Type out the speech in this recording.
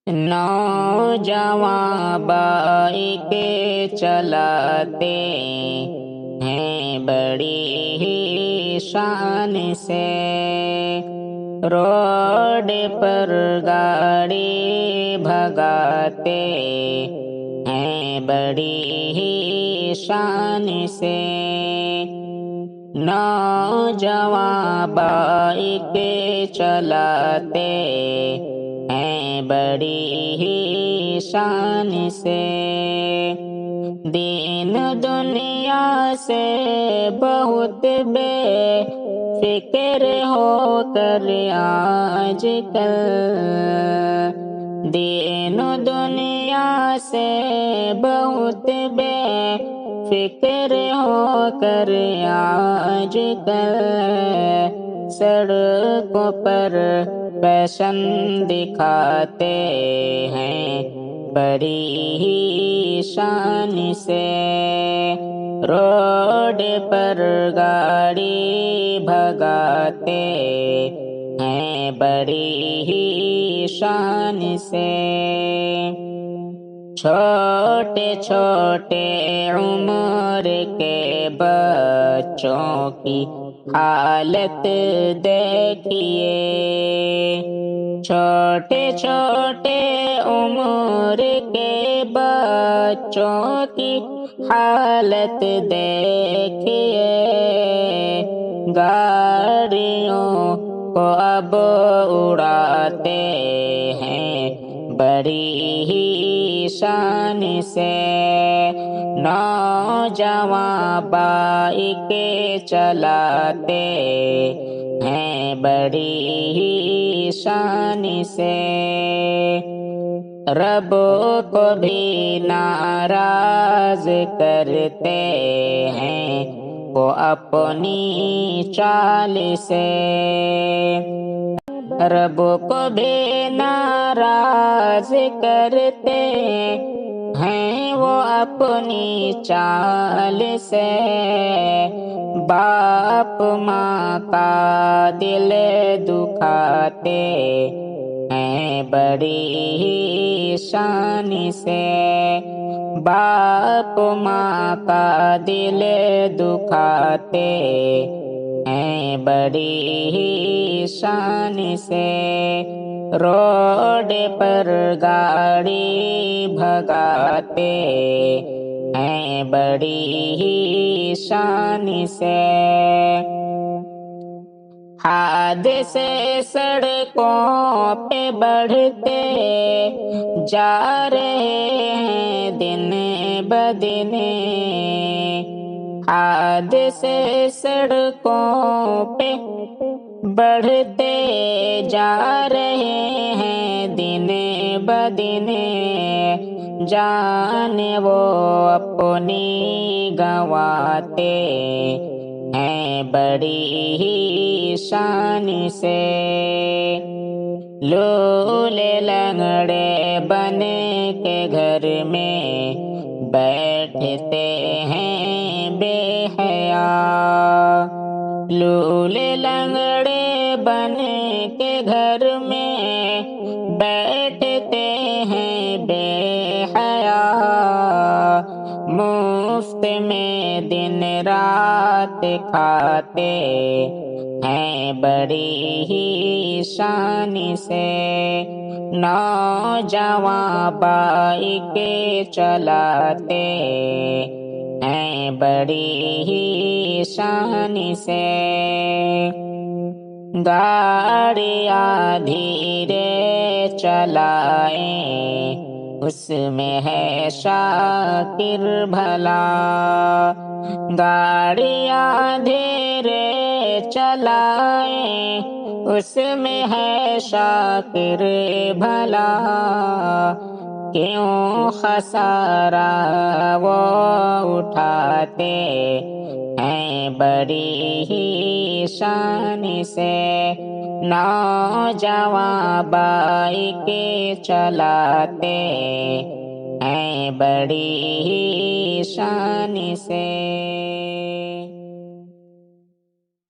نوجواں bike چلاتے ہیں بڑی ہی شان سے، روڈ پر گاڑی بھگاتے ہیں بڑی ہی شان سے، نوجواں بائک چلاتے ہیں بڑی ہی شان سے، دین دنیا سے بہت بے فکر ہو کر آج کل، دین دنیا سے بہت بے فکر ہو کر آج کل، سڑکوں پر فیشن دکھاتے ہیں بڑی ہی شان سے، روڈ پر گاڑی بھگاتے ہیں بڑی ہی شان سے، چھوٹے چھوٹے عمر کے بچوں کی حالت دیکھیے، چھوٹے چھوٹے عمر کے بچوں کی حالت دیکھیے، گاڑیوں کو اب اڑاتے ہیں بڑی ہی شان سے، نوجواں بائک چلاتے ہیں بڑی ہی شان سے، رب کو بھی ناراض کرتے ہیں وہ اپنی چال سے، رب کو بھی ناراض کرتے ہیں وہ اپنی چال سے، باپ ماں کا دل دکھاتے ہیں بڑی ہی شان سے، باپ ماں کا دل دکھاتے ہیں بڑی ہی شان سے، روڈ پر گاڑی بھگاتے ہیں بڑی ہی شان سے، حادثے سڑکوں پہ بڑھتے جا رہے ہیں دن بدن، حادثے سڑکوں پہ بڑھتے جا رہے ہیں دن بدن، جان وہ اپنی گنواتے ہیں بڑی ہی شان سے، لولے لنگڑے بن کے گھر میں بیٹھتے ہیں بے حیا، لولے لنگڑے بن کے گھر میں بیٹھتے ہیں بے حیا، مفت میں دن رات کھاتے ہیں بڑی ہی شان سے، نوجواں بائک چلاتے ہیں بڑی ہی شان سے، گاڑیاں دھیرے چلائیں اس میں ہے شاکر بھلا، گاڑیاں دھیرے چلائیں اس میں ہے شاکر بھلا، کیوں خسارہ وہ اٹھاتے ہیں بڑی ہی شان سے، نوجواں بائک چلاتے ہیں بڑی ہی شان سے۔